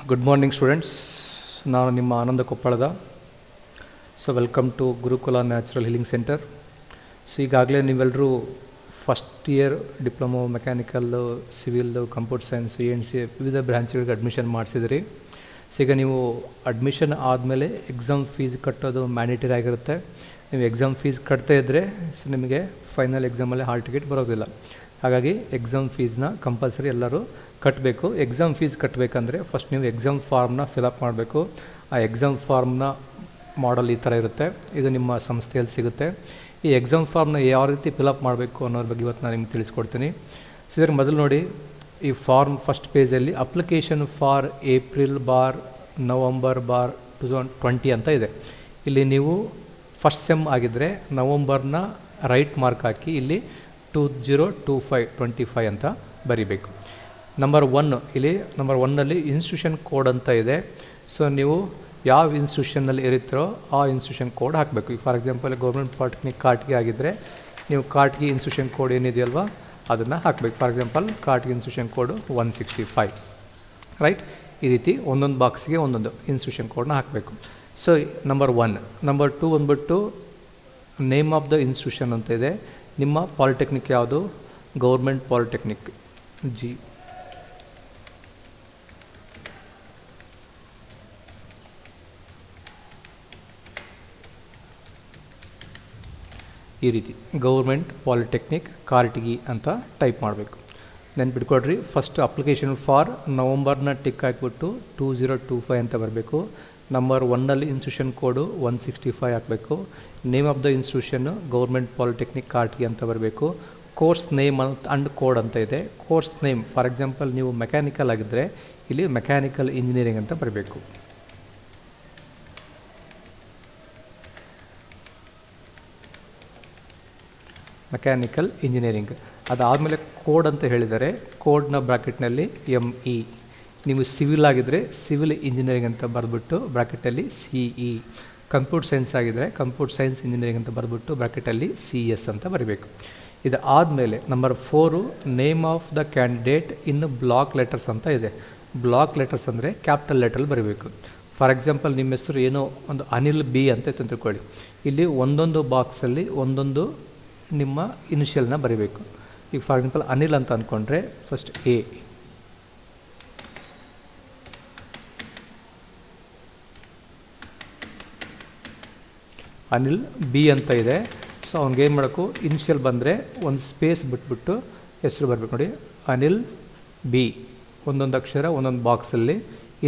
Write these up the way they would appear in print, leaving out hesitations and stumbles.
Good morning students, ನಾನು ನಿಮ್ಮ ಆನಂದ ಕೊಪ್ಪಳದ. So welcome to Gurukul natural healing centre. So ಈಗಾಗಲೇ ನೀವೆಲ್ಲರೂ first year diploma mechanical, civil, computer science, ENC ವಿವಿಧ ಬ್ರಾಂಚ್ಗಳಿಗೆ ಅಡ್ಮಿಷನ್ ಮಾಡಿಸಿದಿರಿ. ಸೊ ಈಗ ನೀವು ಅಡ್ಮಿಷನ್ ಆದಮೇಲೆ ಎಕ್ಸಾಮ್ ಫೀಸ್ ಕಟ್ಟೋದು ಮ್ಯಾಂಡೇಟರಿ ಆಗಿರುತ್ತೆ. ನೀವು ಎಕ್ಸಾಮ್ ಫೀಸ್ ಕಟ್ತಾ ಇದ್ದರೆ ಸೊ ನಿಮಗೆ ಫೈನಲ್ ಎಕ್ಸಾಮಲ್ಲಿ ಹಾಲ್ ಟಿಕೆಟ್ ಬರೋದಿಲ್ಲ. ಹಾಗಾಗಿ ಎಕ್ಸಾಮ್ ಫೀಸ್ನ ಕಂಪಲ್ಸರಿ ಎಲ್ಲರೂ ಕಟ್ಟಬೇಕು. ಎಕ್ಸಾಮ್ ಫೀಸ್ ಕಟ್ಟಬೇಕಂದ್ರೆ ಫಸ್ಟ್ ನೀವು ಎಕ್ಸಾಮ್ ಫಾರ್ಮ್ನ ಫಿಲಪ್ ಮಾಡಬೇಕು. ಆ ಎಕ್ಸಾಮ್ ಫಾರ್ಮ್ನ ಮಾಡಲ್ ಈ ಥರ ಇರುತ್ತೆ. ಇದು ನಿಮ್ಮ ಸಂಸ್ಥೆಯಲ್ಲಿ ಸಿಗುತ್ತೆ. ಈ ಎಕ್ಸಾಮ್ ಫಾರ್ಮ್ನ ಯಾವ ರೀತಿ ಫಿಲಪ್ ಮಾಡಬೇಕು ಅನ್ನೋದ್ರ ಬಗ್ಗೆ ಇವತ್ತು ನಾನು ನಿಮ್ಗೆ ತಿಳಿಸ್ಕೊಡ್ತೀನಿ. ಸೊ ಇದ್ರ ಮೊದಲು ನೋಡಿ, ಈ ಫಾರ್ಮ್ ಫಸ್ಟ್ ಪೇಜಲ್ಲಿ ಅಪ್ಲಿಕೇಶನ್ ಫಾರ್ April/November 2020 ಅಂತ ಇದೆ. ಇಲ್ಲಿ ನೀವು ಫಸ್ಟ್ ಸೆಮ್ ಆಗಿದ್ದರೆ ನವಂಬರ್ನ ರೈಟ್ ಮಾರ್ಕ್ ಹಾಕಿ ಇಲ್ಲಿ 2025 ಅಂತ ಬರೀಬೇಕು. ನಂಬರ್ 1 ಇಲ್ಲಿ ನಂಬರ್ 1ನಲ್ಲಿ ಇನ್ಸ್ಟಿಟ್ಯೂಷನ್ ಕೋಡ್ ಅಂತ ಇದೆ. ಸೊ ನೀವು ಯಾವ ಇನ್ಸ್ಟಿಟ್ಯೂಷನ್ನಲ್ಲಿ ಇರುತ್ತೀರೋ ಆ ಇನ್ಸ್ಟಿಟ್ಯೂಷನ್ ಕೋಡ್ ಹಾಕಬೇಕು. ಈಗ for example government polytechnic Katgi ಆಗಿದ್ದರೆ ನೀವು ಕಾಟ್ಗಿ ಇನ್ಸ್ಟಿಟ್ಯೂಷನ್ ಕೋಡ್ ಏನಿದೆಯಲ್ವ ಅದನ್ನು ಹಾಕಬೇಕು. For example Katgi institution code 165, right. ಈ ರೀತಿ ಒಂದೊಂದು ಬಾಕ್ಸ್ಗೆ ಒಂದೊಂದು ಇನ್ಸ್ಟಿಟ್ಯೂಷನ್ ಕೋಡ್ನ ಹಾಕಬೇಕು. So number 1. ನಂಬರ್ 2 ಬಂದ್ಬಿಟ್ಟು ನೇಮ್ ಆಫ್ ದ ಇನ್ಸ್ಟಿಟ್ಯೂಷನ್ ಅಂತ ಇದೆ. ನಿಮ್ಮ ಪಾಲಿಟೆಕ್ನಿಕ್ ಯಾವುದು? Government polytechnic G. ಈ ರೀತಿ ಗೌರ್ಮೆಂಟ್ ಪಾಲಿಟೆಕ್ನಿಕ್ ಕಾರಟಗಿ ಅಂತ ಟೈಪ್ ಮಾಡಬೇಕು. ನೆನ್ಪಿಟ್ಕೊಡ್ರಿ, ಫಸ್ಟ್ ಅಪ್ಲಿಕೇಶನ್ ಫಾರ್ ನವಂಬರ್ನ ಟಿಕ್ ಹಾಕಿಬಿಟ್ಟು 2025 ಅಂತ ಬರಬೇಕು. ನಂಬರ್ 1ನಲ್ಲಿ ಇನ್ಸ್ಟಿಟ್ಯೂಷನ್ ಕೋಡು 165 ಹಾಕಬೇಕು. Name of the institution government polytechnic Karatagi ಅಂತ ಬರಬೇಕು. ಕೋರ್ಸ್ ನೇಮ್ ಅಂಡ್ ಕೋಡ್ ಅಂತ ಇದೆ. ಕೋರ್ಸ್ ನೇಮ್ ಫಾರ್ ಎಕ್ಸಾಂಪಲ್ ನೀವು ಮೆಕ್ಯಾನಿಕಲ್ ಆಗಿದ್ದರೆ ಇಲ್ಲಿ ಮೆಕ್ಯಾನಿಕಲ್ ಇಂಜಿನಿಯರಿಂಗ್ ಅಂತ ಬರಬೇಕು. Mechanical engineering. ಅದಾದಮೇಲೆ ಕೋಡ್ ಅಂತ ಹೇಳಿದರೆ ಕೋಡ್ನ ಬ್ರಾಕೆಟ್ನಲ್ಲಿ ME. ನೀವು ಸಿವಿಲ್ ಆಗಿದ್ದರೆ ಸಿವಿಲ್ ಇಂಜಿನಿಯರಿಂಗ್ ಅಂತ ಬರೆದ್ಬಿಟ್ಟು ಬ್ರಾಕೆಟಲ್ಲಿ CE. ಕಂಪ್ಯೂಟರ್ ಸೈನ್ಸ್ ಆಗಿದ್ದರೆ ಕಂಪ್ಯೂಟರ್ ಸೈನ್ಸ್ ಇಂಜಿನಿಯರಿಂಗ್ ಅಂತ ಬರೆದ್ಬಿಟ್ಟು ಬ್ರಾಕೆಟಲ್ಲಿ CS ಅಂತ ಬರೀಬೇಕು. ಇದು ಆದಮೇಲೆ number 4 name of the candidate in block letters ಅಂತ ಇದೆ. ಬ್ಲಾಕ್ ಲೆಟರ್ಸ್ ಅಂದರೆ ಕ್ಯಾಪಿಟಲ್ ಲೆಟ್ರಲ್ಲಿ ಬರೀಬೇಕು. ಫಾರ್ ಎಕ್ಸಾಂಪಲ್ ನಿಮ್ಮ ಹೆಸರು ಏನೋ ಒಂದು ಅನಿಲ್ B ಅಂತ ತಿಳ್ಕೊಳ್ಳಿ. ಇಲ್ಲಿ ಒಂದೊಂದು ಬಾಕ್ಸಲ್ಲಿ ಒಂದೊಂದು ನಿಮ್ಮ ಇನಿಷಿಯಲ್ನ ಬರೀಬೇಕು. ಈಗ ಫಾರ್ ಎಕ್ಸಾಂಪಲ್ ಅನಿಲ್ ಅಂತ ಅಂದ್ಕೊಂಡ್ರೆ ಫಸ್ಟ್ A, ಅನಿಲ್ B ಅಂತ ಇದೆ. ಸೊ ಅವ್ನಿಗೆ ಏನು ಮಾಡೋಕ್ಕೂ ಇನಿಷಿಯಲ್ ಬಂದರೆ ಒಂದು ಸ್ಪೇಸ್ ಬಿಟ್ಬಿಟ್ಟು ಹೆಸರು ಬರಬೇಕು. ನೋಡಿ, ಅನಿಲ್ B ಒಂದೊಂದು ಅಕ್ಷರ ಒಂದೊಂದು ಬಾಕ್ಸಲ್ಲಿ.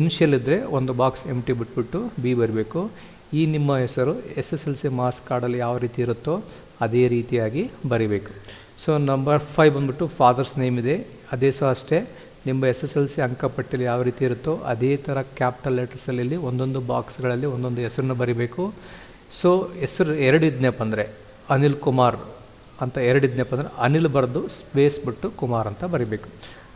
ಇನಿಷಿಯಲ್ ಇದ್ದರೆ ಒಂದು ಬಾಕ್ಸ್ ಎಂಟಿ ಬಿಟ್ಬಿಟ್ಟು B ಬರಬೇಕು. ಈ ನಿಮ್ಮ ಹೆಸರು SSLC ಮಾರ್ಕ್ಸ್ ಕಾರ್ಡಲ್ಲಿ ಯಾವ ರೀತಿ ಇರುತ್ತೋ ಅದೇ ರೀತಿಯಾಗಿ ಬರೀಬೇಕು. ಸೊ ನಂಬರ್ 5 ಬಂದ್ಬಿಟ್ಟು ಫಾದರ್ಸ್ ನೇಮ್ ಇದೆ. ಅದೇ ಸಹ ಅಷ್ಟೇ, ನಿಮ್ಮ SSLC ಅಂಕಪಟ್ಟಿಯಲ್ಲಿ ಯಾವ ರೀತಿ ಇರುತ್ತೋ ಅದೇ ಥರ ಕ್ಯಾಪಿಟಲ್ ಲೆಟರ್ಸಲ್ಲಿ ಒಂದೊಂದು ಬಾಕ್ಸ್ಗಳಲ್ಲಿ ಒಂದೊಂದು ಹೆಸರನ್ನ ಬರೀಬೇಕು. ಸೊ ಹೆಸರು 2 ಇದ್ನಪ್ಪ ಅಂದರೆ ಅನಿಲ್ ಕುಮಾರ್ ಅಂತ 2 ಇದ್ನಪ್ಪ ಅಂದರೆ ಅನಿಲ್ ಬರೆದು ಸ್ಪೇಸ್ ಬಿಟ್ಟು ಕುಮಾರ್ ಅಂತ ಬರೀಬೇಕು.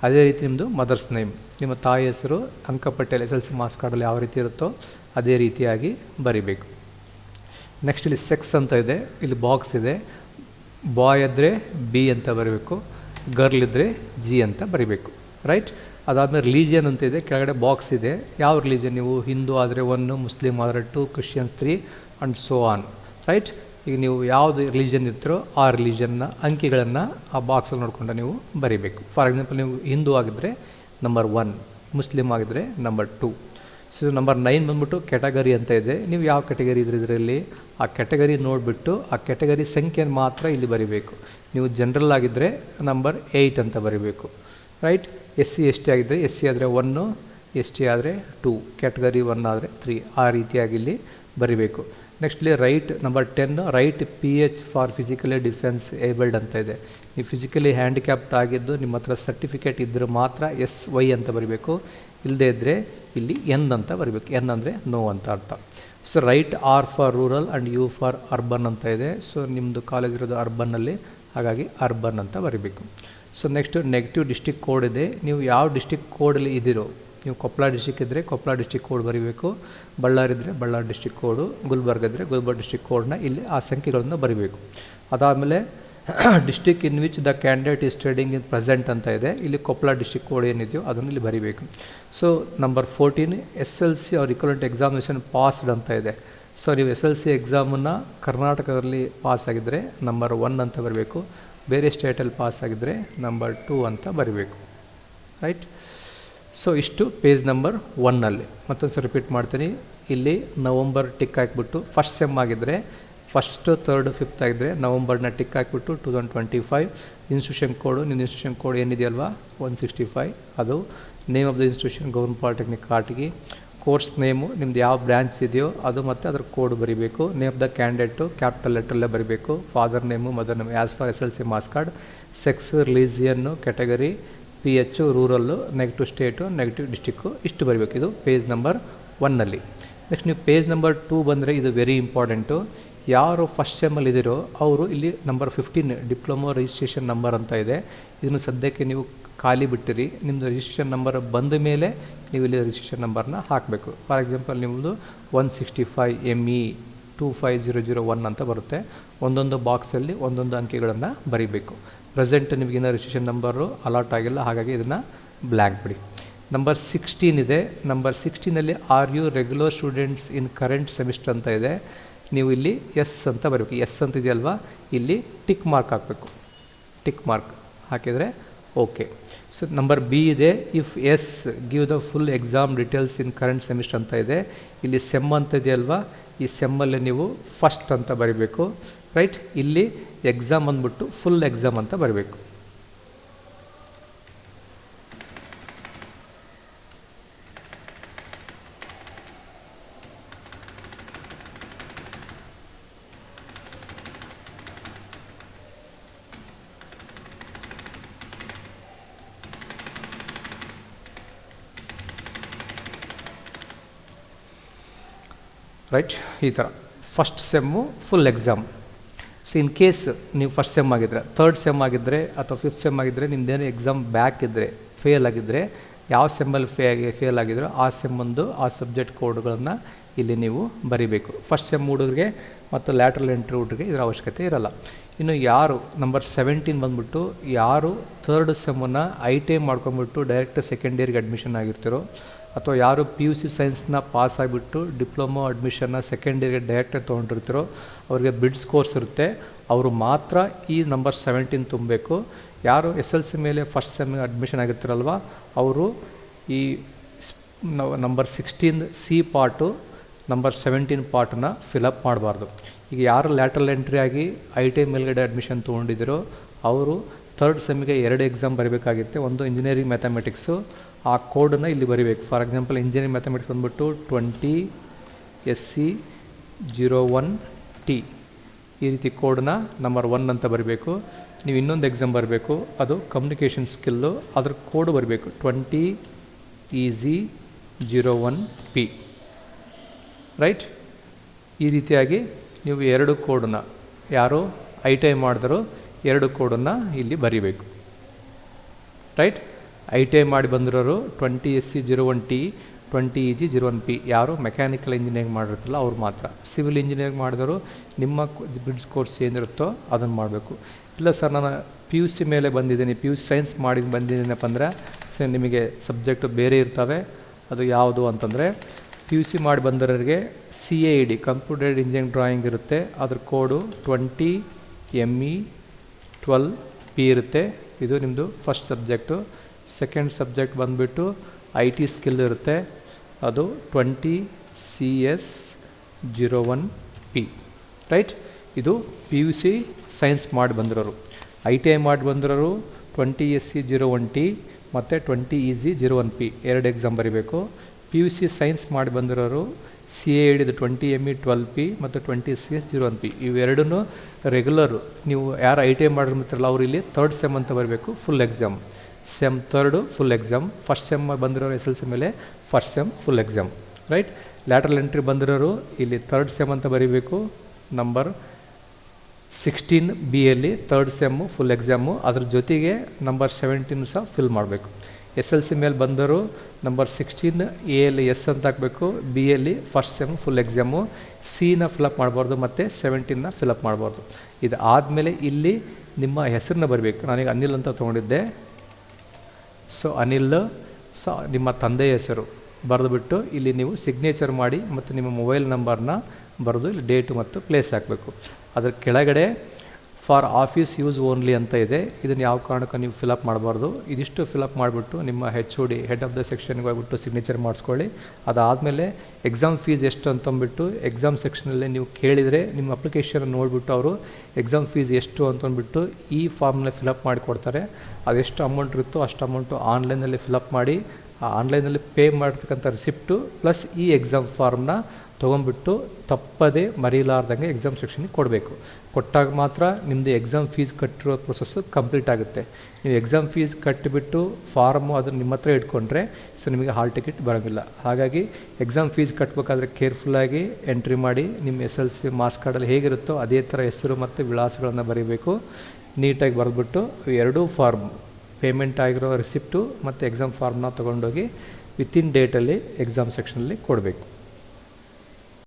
ಅದೇ ರೀತಿ ನಿಮ್ಮದು ಮದರ್ಸ್ ನೇಮ್, ನಿಮ್ಮ ತಾಯಿ ಹೆಸರು ಅಂಕಪಟ್ಟಿಯಲ್ಲಿ SSLC ಮಾರ್ಕ್ಸ್ ಕಾರ್ಡಲ್ಲಿ ಯಾವ ರೀತಿ ಇರುತ್ತೋ ಅದೇ ರೀತಿಯಾಗಿ ಬರೀಬೇಕು. ನೆಕ್ಸ್ಟ್ ಇಲ್ಲಿ ಸೆಕ್ಸ್ ಅಂತ ಇದೆ. ಇಲ್ಲಿ ಬಾಕ್ಸ್ ಇದೆ. ಬಾಯ್ ಇದ್ದರೆ B ಅಂತ ಬರೀಬೇಕು, ಗರ್ಲ್ ಇದ್ದರೆ G ಅಂತ ಬರೀಬೇಕು, ರೈಟ್. ಅದಾದಮೇಲೆ ರಿಲಿಜಿಯನ್ ಅಂತ ಇದೆ. ಕೆಳಗಡೆ ಬಾಕ್ಸ್ ಇದೆ. ಯಾವ ರಿಲಿಜಿಯನ್? ನೀವು ಹಿಂದೂ ಆದರೆ 1, ಮುಸ್ಲಿಮ್ ಆದರೆ 2, Christians 3 and so on, right. ಈಗ ನೀವು ಯಾವುದು ರಿಲಿಜನ್ ಇರ್ತೀರೋ ಆ ರಿಲಿಜನ್ನ ಅಂಕಿಗಳನ್ನು ಆ ಬಾಕ್ಸಲ್ಲಿ ನೋಡಿಕೊಂಡು ನೀವು ಬರೀಬೇಕು. ಫಾರ್ ಎಕ್ಸಾಂಪಲ್ ನೀವು ಹಿಂದೂ ಆಗಿದ್ದರೆ ನಂಬರ್ 1, ಮುಸ್ಲಿಮ್ ಆಗಿದ್ದರೆ ನಂಬರ್ 2. ಸೊ ನಂಬರ್ 9 ಬಂದ್ಬಿಟ್ಟು ಕ್ಯಾಟಗರಿ ಅಂತ ಇದೆ. ನೀವು ಯಾವ ಕ್ಯಾಟಗರಿ ಇದ್ರೆ ಇದರಲ್ಲಿ ಆ ಕ್ಯಾಟಗರಿ ನೋಡಿಬಿಟ್ಟು ಆ ಕ್ಯಾಟಗರಿ ಸಂಖ್ಯೆಯನ್ನು ಮಾತ್ರ ಇಲ್ಲಿ ಬರೀಬೇಕು. ನೀವು ಜನರಲ್ ಆಗಿದ್ದರೆ ನಂಬರ್ 8 ಅಂತ ಬರೀಬೇಕು, ರೈಟ್. SC ST ಆಗಿದ್ದರೆ SC ಆದರೆ 1, ST ಆದರೆ 2, ಕ್ಯಾಟಗರಿ 1 ಆದರೆ 3, ಆ ರೀತಿಯಾಗಿ ಇಲ್ಲಿ ಬರೀಬೇಕು. ನೆಕ್ಸ್ಟ್ ಇಲ್ಲಿ right number 10 right PH for physically defence abled ಅಂತ ಇದೆ. ನೀವು ಫಿಸಿಕಲಿ ಹ್ಯಾಂಡಿಕ್ಯಾಪ್ಟ್ ಆಗಿದ್ದು ನಿಮ್ಮ ಹತ್ರ ಸರ್ಟಿಫಿಕೇಟ್ ಇದ್ದರೆ ಮಾತ್ರ SY ಅಂತ ಬರೀಬೇಕು. ಇಲ್ಲದೇ ಇದ್ದರೆ ಇಲ್ಲಿ N ಅಂತ ಬರೀಬೇಕು. N ಅಂದರೆ ನೋ ಅಂತ ಅರ್ಥ. So right R for rural and U for urban ಅಂತ ಇದೆ. ಸೊ ನಿಮ್ಮದು ಕಾಲೇಜ್ ಇರೋದು ಅರ್ಬನ್ನಲ್ಲಿ, ಹಾಗಾಗಿ ಅರ್ಬನ್ ಅಂತ ಬರೀಬೇಕು. So next negative district code ಇದೆ. ನೀವು ಯಾವ ಡಿಸ್ಟಿಕ್ ಕೋಡಲ್ಲಿ ಇದ್ದೀರೋ, ನೀವು ಕೊಪ್ಪಳ ಡಿಸ್ಟಿಕ್ ಇದ್ದರೆ ಕೊಪ್ಪಳ ಡಿಸ್ಟಿಕ್ ಕೋಡ್ ಬರೀಬೇಕು, ಬಳ್ಳಾರಿ ಇದ್ದರೆ ಬಳ್ಳಾರಿ ಡಿಸ್ಟಿಕ್ ಕೋಡು, ಗುಲ್ಬರ್ಗ ಇದ್ದರೆ ಗುಲ್ಬರ್ಗ ಡಿಸ್ಟಿಕ್ ಕೋಡ್ನ ಇಲ್ಲಿ ಆ ಸಂಖ್ಯೆಗಳನ್ನು ಬರೀಬೇಕು. ಅದಾದಮೇಲೆ district in which the candidate is studying in present ಅಂತ ಇದೆ. ಇಲ್ಲಿ ಕೊಪ್ಪಳ ಡಿಸ್ಟಿಕ್ ಕೋಡ್ ಏನಿದೆಯೋ ಅದನ್ನು ಇಲ್ಲಿ ಬರೀಬೇಕು. So number 14 SLC or equivalent examination passed ಅಂತ ಇದೆ. ಸೊ ನೀವು SLC ಎಕ್ಸಾಮನ್ನು ಕರ್ನಾಟಕದಲ್ಲಿ ಪಾಸ್ ಆಗಿದ್ದರೆ ನಂಬರ್ 1 ಅಂತ ಬರಬೇಕು, ಬೇರೆ ಸ್ಟೇಟಲ್ಲಿ ಪಾಸ್ ಆಗಿದ್ದರೆ ನಂಬರ್ 2 ಅಂತ ಬರೀಬೇಕು. ರೈಟ್. ಸೊ ಇಷ್ಟು ಪೇಜ್ ನಂಬರ್ 1ನಲ್ಲಿ. ಮತ್ತೊಂದು ಸಲ ರಿಪೀಟ್ ಮಾಡ್ತೀನಿ. ಇಲ್ಲಿ ನವಂಬರ್ ಟಿಕ್ ಹಾಕಿಬಿಟ್ಟು ಫಸ್ಟ್ ಸೆಮ್ ಆಗಿದ್ದರೆ ಫಸ್ಟ್, ಥರ್ಡ್, ಫಿಫ್ತ್ ಆಗಿದ್ದರೆ ನವಂಬರ್ನ ಟಿಕ್ ಹಾಕಿಬಿಟ್ಟು 2025 ಇನ್ಸ್ಟಿಟ್ಯೂಷನ್ ಕೋಡು, ನಿಮ್ಮ ಇನ್ಸ್ಟಿಟ್ಯೂಷನ್ ಕೋಡ್ ಏನಿದೆಯಲ್ವಾ 165, ಅದು name of the institution government polytechnic Katigi, course name ನಿಮ್ದು ಯಾವ ಬ್ರ್ಯಾಂಚ್ ಇದೆಯೋ ಅದು ಮತ್ತು ಅದ್ರ ಕೋಡ್ ಬರೀಬೇಕು. Name of the candidate capital ಲೆಟ್ರಲ್ಲೇ ಬರೀಬೇಕು. Father name, mother name as for SLC marks card, sex, religion, category, PH, rural, negative state, negative district, ಇಷ್ಟು ಬರೀಬೇಕು. ಇದು ಪೇಜ್ ನಂಬರ್ 1ನಲ್ಲಿ. ನೆಕ್ಸ್ಟ್ ನೀವು ಪೇಜ್ ನಂಬರ್ 2 ಬಂದರೆ ಇದು ವೆರಿ ಇಂಪಾರ್ಟೆಂಟು. ಯಾರು ಫಸ್ಟ್ ಸೆಮ್ಮಲ್ಲಿ ಇದ್ದೀರೋ ಅವರು ಇಲ್ಲಿ ನಂಬರ್ 15 ಡಿಪ್ಲೊಮೊ ರಿಜಿಸ್ಟ್ರೇಷನ್ ನಂಬರ್ ಅಂತ ಇದೆ. ಇದನ್ನು ಸದ್ಯಕ್ಕೆ ನೀವು ಖಾಲಿ ಬಿಟ್ಟಿರಿ. ನಿಮ್ಮದು ರಿಜಿಸ್ಟ್ರೇಷನ್ ನಂಬರ್ ಬಂದ ಮೇಲೆ ನೀವು ಇಲ್ಲಿ ರಿಜಿಸ್ಟ್ರೇಷನ್ ನಂಬರ್ನ ಹಾಕಬೇಕು. ಫಾರ್ ಎಕ್ಸಾಂಪಲ್ ನಿಮ್ಮದು 165 ME 25001 ಅಂತ ಬರುತ್ತೆ. ಒಂದೊಂದು ಬಾಕ್ಸಲ್ಲಿ ಒಂದೊಂದು ಅಂಕೆಗಳನ್ನು ಬರೀಬೇಕು. ಪ್ರೆಸೆಂಟ್ ನಿಮಗಿನ್ನ ರಿಜಿಸ್ಟ್ರೇಷನ್ ನಂಬರು ಅಲಾಟ್ ಆಗಿಲ್ಲ, ಹಾಗಾಗಿ ಇದನ್ನು ಬ್ಲ್ಯಾಂಕ್ ಬಿಡಿ. ನಂಬರ್ 16 ಇದೆ. ನಂಬರ್ 16ನಲ್ಲಿ are you regular students in current semester ಅಂತ ಇದೆ. ನೀವು ಇಲ್ಲಿ ಎಸ್ ಅಂತ ಬರಬೇಕು. ಎಸ್ ಅಂತ ಇದೆಯಲ್ವಾ, ಇಲ್ಲಿ ಟಿಕ್ ಮಾರ್ಕ್ ಹಾಕಬೇಕು. ಟಿಕ್ ಮಾರ್ಕ್ ಹಾಕಿದರೆ ಓಕೆ. ಸೊ ನಂಬರ್ ಬಿ ಇದೆ. If yes give the full exam details in current semester ಅಂತ ಇದೆ. ಇಲ್ಲಿ ಸೆಮ್ ಅಂತ ಇದೆಯಲ್ವಾ, ಈ ಸೆಮ್ಮಲ್ಲಿ ನೀವು ಫಸ್ಟ್ ಅಂತ ಬರೀಬೇಕು. ರೈಟ್. ಇಲ್ಲಿ ಎಕ್ಸಾಮ್ ಅಂದ್ಬಿಟ್ಟು ಫುಲ್ ಎಕ್ಸಾಮ್ ಅಂತ ಬರಬೇಕು. ರೈಟ್. ಈ ಥರ first sem full exam. So in case ನೀವು ಫಸ್ಟ್ ಸೆಮ್ ಆಗಿದ್ದರೆ, ಥರ್ಡ್ ಸೆಮ್ ಆಗಿದ್ದರೆ ಅಥವಾ ಫಿಫ್ತ್ ಸೆಮ್ ಆಗಿದ್ದರೆ, ನಿಮ್ಮದೇನು ಎಕ್ಸಾಮ್ ಬ್ಯಾಕ್ ಇದ್ದರೆ, ಫೇಲ್ ಆಗಿದ್ದರೆ, ಯಾವ ಸೆಮ್ಮಲ್ಲಿ ಫೇಲ್ ಆಗಿದ್ರೋ ಆ ಸೆಮ್ಮೊಂದು ಆ ಸಬ್ಜೆಕ್ಟ್ ಕೋಡ್ಗಳನ್ನು ಇಲ್ಲಿ ನೀವು ಬರೀಬೇಕು. ಫಸ್ಟ್ ಸೆಮ್ ಹುಡುಗರಿಗೆ ಮತ್ತು ಲ್ಯಾಟ್ರಲ್ ಎಂಟ್ರಿ ಹುಡುಗರಿಗೆ ಇದರ ಅವಶ್ಯಕತೆ ಇರಲ್ಲ. ಇನ್ನು ಯಾರು ನಂಬರ್ 17 ಬಂದುಬಿಟ್ಟು ಯಾರು ಥರ್ಡ್ ಸೆಮ್ಮನ್ನು ITI ಮಾಡ್ಕೊಂಬಿಟ್ಟು ಡೈರೆಕ್ಟ್ ಸೆಕೆಂಡ್ ಇಯರ್ಗೆ ಅಡ್ಮಿಷನ್ ಆಗಿರ್ತೀರೋ, ಅಥವಾ ಯಾರು PUC ಸೈನ್ಸ್ನ ಪಾಸ್ ಆಗಿಬಿಟ್ಟು ಡಿಪ್ಲೊಮೊ ಅಡ್ಮಿಷನ್ನ ಸೆಕೆಂಡ್ ಇಯರ್ಗೆ ಡೈರೆಕ್ಟಾಗಿ ತೊಗೊಂಡಿರ್ತೀರೋ ಅವ್ರಿಗೆ ಬಿಡ್ಸ್ ಕೋರ್ಸ್ ಇರುತ್ತೆ, ಅವರು ಮಾತ್ರ ಈ ನಂಬರ್ 17 ತುಂಬಬೇಕು. ಯಾರು SLC ಮೇಲೆ ಫಸ್ಟ್ ಸೆಮ್ಗೆ ಅಡ್ಮಿಷನ್ ಆಗಿರ್ತಾರಲ್ವ ಅವರು ಈ ನಂಬರ್ 16C ಪಾರ್ಟು ನಂಬರ್ 17 ಪಾರ್ಟನ್ನ ಫಿಲಪ್ ಮಾಡಬಾರ್ದು. ಈಗ ಯಾರು ಲ್ಯಾಟ್ರಲ್ ಎಂಟ್ರಿ ಆಗಿ ITI ಮೇಲ್ಗಡೆ ಅಡ್ಮಿಷನ್ ತೊಗೊಂಡಿದ್ದೀರೋ ಅವರು ಥರ್ಡ್ ಸೆಮ್ಮಿಗೆ 2 ಎಕ್ಸಾಮ್ ಬರೀಬೇಕಾಗಿತ್ತೆ. ಒಂದು ಇಂಜಿನಿಯರಿಂಗ್ ಮ್ಯಾಥಮೆಟಿಕ್ಸು, ಆ ಕೋಡನ್ನು ಇಲ್ಲಿ ಬರೀಬೇಕು. ಫಾರ್ ಎಕ್ಸಾಂಪಲ್ ಇಂಜಿನಿಯರಿಂಗ್ ಮ್ಯಾಥಮೆಟಿಕ್ಸ್ ಬಂದುಬಿಟ್ಟು 20SC01T ಈ ರೀತಿ ಕೋಡನ್ನ ನಂಬರ್ 1 ಅಂತ ಬರೀಬೇಕು. ನೀವು ಇನ್ನೊಂದು ಎಕ್ಸಾಮ್ ಬರಬೇಕು, ಅದು ಕಮ್ಯುನಿಕೇಷನ್ ಸ್ಕಿಲ್ಲು, ಅದ್ರ ಕೋಡ್ ಬರಬೇಕು 20EZ01P. ರೈಟ್. ಈ ರೀತಿಯಾಗಿ ನೀವು 2 ಕೋಡನ್ನು ಯಾರು ITI ಮಾಡಿದರೋ 2 ಕೋಡನ್ನು ಇಲ್ಲಿ ಬರೀಬೇಕು. ರೈಟ್. ITI ಮಾಡಿ ಬಂದಿರೋರು 20SC01T 20EZ01P ಯಾರು ಮೆಕ್ಯಾನಿಕಲ್ ಇಂಜಿನಿಯರಿಂಗ್ ಮಾಡಿರುತ್ತಲ್ಲ ಅವ್ರು ಮಾತ್ರ. ಸಿವಿಲ್ ಇಂಜಿನಿಯರಿಂಗ್ ಮಾಡಿದವರು ನಿಮ್ಮ ಬ್ರಿಡ್ಜ್ ಕೋರ್ಸ್ ಏನಿರುತ್ತೋ ಅದನ್ನು ಮಾಡಬೇಕು. ಇಲ್ಲ ಸರ್ ನಾನು PUC ಮೇಲೆ ಬಂದಿದ್ದೀನಿ, PUC ಸೈನ್ಸ್ ಮಾಡಿ ಬಂದಿದ್ದೀನಪ್ಪ ಅಂದರೆ ಸರ್ ನಿಮಗೆ ಸಬ್ಜೆಕ್ಟು ಬೇರೆ ಇರ್ತವೆ. ಅದು ಯಾವುದು ಅಂತಂದರೆ PUC ಮಾಡಿ ಬಂದವರಿಗೆ CAED ಕಂಪ್ಯೂಟರ್ ಇಂಜಿನಿಯರಿಂಗ್ ಡ್ರಾಯಿಂಗ್ ಇರುತ್ತೆ, ಅದ್ರ ಕೋಡು 20ME12P ಇರುತ್ತೆ. ಇದು ನಿಮ್ಮದು ಫಸ್ಟ್ ಸಬ್ಜೆಕ್ಟು. ಸೆಕೆಂಡ್ ಸಬ್ಜೆಕ್ಟ್ ಬಂದುಬಿಟ್ಟು IT ಸ್ಕಿಲ್ ಇರುತ್ತೆ, ಅದು 20CS01P. ರೈಟ್. ಇದು PUC ಸೈನ್ಸ್ ಮಾಡಿ ಬಂದಿರೋರು. ITI ಮಾಡಿ ಬಂದಿರೋರು 20SC01T ಮತ್ತು 20EZ01P 2 ಎಕ್ಸಾಮ್ ಬರೀಬೇಕು. PUC ಸೈನ್ಸ್ ಮಾಡಿ ಬಂದಿರೋರು CAED 20ME12P ಮತ್ತು 20CS01P ಇವೆರಡೂ ರೆಗ್ಯುಲರು. ನೀವು ಯಾರು ITI ಮಾಡಿರ್ತಾರಲ್ಲ ಅವರು ಇಲ್ಲಿ ಥರ್ಡ್ ಸೆಮ್ ಅಂತ ಬರಬೇಕು, full exam. Sem third full exam. First sem ಬಂದಿರೋರು SLC ಮೇಲೆ first sem full exam. Right. Lateral entry ಬಂದಿರೋರು ಇಲ್ಲಿ ಥರ್ಡ್ ಸೆಮ್ ಅಂತ ಬರೀಬೇಕು. ನಂಬರ್ 16Bಯಲ್ಲಿ ಥರ್ಡ್ ಸೆಮ್ಮು ಫುಲ್ ಎಕ್ಸಾಮು, ಅದ್ರ ಜೊತೆಗೆ ನಂಬರ್ 17 ಸಹ ಫಿಲ್ ಮಾಡಬೇಕು. SLC ಮೇಲೆ ಬಂದವರು ನಂಬರ್ 16Aಯಲ್ಲಿ ಎಸ್ ಅಂತ ಹಾಕಬೇಕು, Bಯಲ್ಲಿ ಫಸ್ಟ್ ಸೆಮ್ ಫುಲ್ ಎಕ್ಸಾಮು, Cನ ಫಿಲಪ್ ಮಾಡಬಾರ್ದು ಮತ್ತು 17ನ ಫಿಲಪ್ ಮಾಡಬಾರ್ದು. ಇದು ಆದಮೇಲೆ ಇಲ್ಲಿ ನಿಮ್ಮ ಹೆಸರನ್ನ ಬರಬೇಕು. ನಾನೀಗ ಅನಿಲ್ ಅಂತ ತೊಗೊಂಡಿದ್ದೆ. ಸೊ ಅನಿಲ್, ಸೊ ನಿಮ್ಮ ತಂದೆಯ ಹೆಸರು ಬರೆದುಬಿಟ್ಟು ಇಲ್ಲಿ ನೀವು ಸಿಗ್ನೇಚರ್ ಮಾಡಿ ಮತ್ತು ನಿಮ್ಮ ಮೊಬೈಲ್ ನಂಬರ್ನ ಬರೆದು ಇಲ್ಲಿ ಡೇಟು ಮತ್ತು ಪ್ಲೇಸ್ ಹಾಕಬೇಕು. ಅದರ ಕೆಳಗಡೆ ಫಾರ್ ಆಫೀಸ್ ಯೂಸ್ ಓನ್ಲಿ ಅಂತ ಇದೆ. ಇದನ್ನು ಯಾವ ಕಾರಣಕ್ಕೂ ನೀವು ಫಿಲಪ್ ಮಾಡಬಾರ್ದು. ಇದಿಷ್ಟು ಫಿಲಪ್ ಮಾಡಿಬಿಟ್ಟು ನಿಮ್ಮ HOD ಹೆಡ್ ಆಫ್ ದ ಸೆಕ್ಷನ್ಗೆ ಹೋಗ್ಬಿಟ್ಟು ಸಿಗ್ನೇಚರ್ ಮಾಡಿಸ್ಕೊಳ್ಳಿ. ಅದಾದಮೇಲೆ ಎಕ್ಸಾಮ್ ಫೀಸ್ ಎಷ್ಟು ಅಂತಂದ್ಬಿಟ್ಟು ಎಕ್ಸಾಮ್ ಸೆಕ್ಷನಲ್ಲಿ ನೀವು ಕೇಳಿದರೆ ನಿಮ್ಮ ಅಪ್ಲಿಕೇಶನ್ ನೋಡಿಬಿಟ್ಟು ಅವರು ಎಕ್ಸಾಮ್ ಫೀಸ್ ಎಷ್ಟು ಅಂತಂದ್ಬಿಟ್ಟು ಈ ಫಾರ್ಮ್ನ ಫಿಲಪ್ ಮಾಡಿ ಕೊಡ್ತಾರೆ. ಅದೆಷ್ಟು ಅಮೌಂಟ್ ಇರುತ್ತೋ ಅಷ್ಟು ಅಮೌಂಟು ಆನ್ಲೈನಲ್ಲಿ ಫಿಲಪ್ ಮಾಡಿ ಆ ಆನ್ಲೈನಲ್ಲಿ ಪೇ ಮಾಡ್ತಕ್ಕಂಥ ರಿಸಿಪ್ಟು ಪ್ಲಸ್ ಈ ಎಕ್ಸಾಮ್ ಫಾರ್ಮ್ನ ತೊಗೊಂಡ್ಬಿಟ್ಟು ತಪ್ಪದೇ ಮರೀಲಾರ್ದಂಗೆ ಎಕ್ಸಾಮ್ ಸೆಕ್ಷನ್ಗೆ ಕೊಡಬೇಕು. ಕೊಟ್ಟಾಗ ಮಾತ್ರ ನಿಮ್ಮದು ಎಕ್ಸಾಮ್ ಫೀಸ್ ಕಟ್ಟಿರೋ ಪ್ರೊಸೆಸ್ಸು ಕಂಪ್ಲೀಟ್ ಆಗುತ್ತೆ. ನೀವು ಎಕ್ಸಾಮ್ ಫೀಸ್ ಕಟ್ಟಿಬಿಟ್ಟು ಫಾರ್ಮು ಅದನ್ನು ನಿಮ್ಮ ಹತ್ರ ಇಟ್ಕೊಂಡ್ರೆ ಸೊ ನಿಮಗೆ ಹಾಲ್ ಟಿಕೆಟ್ ಬರೋಂಗಿಲ್ಲ. ಹಾಗಾಗಿ ಎಕ್ಸಾಮ್ ಫೀಸ್ ಕಟ್ಟಬೇಕಾದ್ರೆ ಕೇರ್ಫುಲ್ಲಾಗಿ ಎಂಟ್ರಿ ಮಾಡಿ. ನಿಮ್ಮ SLC ಮಾರ್ಕ್ಸ್ ಕಾರ್ಡಲ್ಲಿ ಹೇಗಿರುತ್ತೋ ಅದೇ ಥರ ಹೆಸರು ಮತ್ತು ವಿಳಾಸಗಳನ್ನು ಬರೀಬೇಕು. ನೀಟಾಗಿ ಬರೆದ್ಬಿಟ್ಟು ಎರಡೂ ಫಾರ್ಮ್ ಪೇಮೆಂಟ್ ಆಗಿರೋ ರಿಸಿಪ್ಟು ಮತ್ತು ಎಕ್ಸಾಮ್ ಫಾರ್ಮ್ನ ತೊಗೊಂಡೋಗಿ ವಿತಿನ್ ಡೇಟಲ್ಲಿ ಎಕ್ಸಾಮ್ ಸೆಕ್ಷನಲ್ಲಿ ಕೊಡಬೇಕು.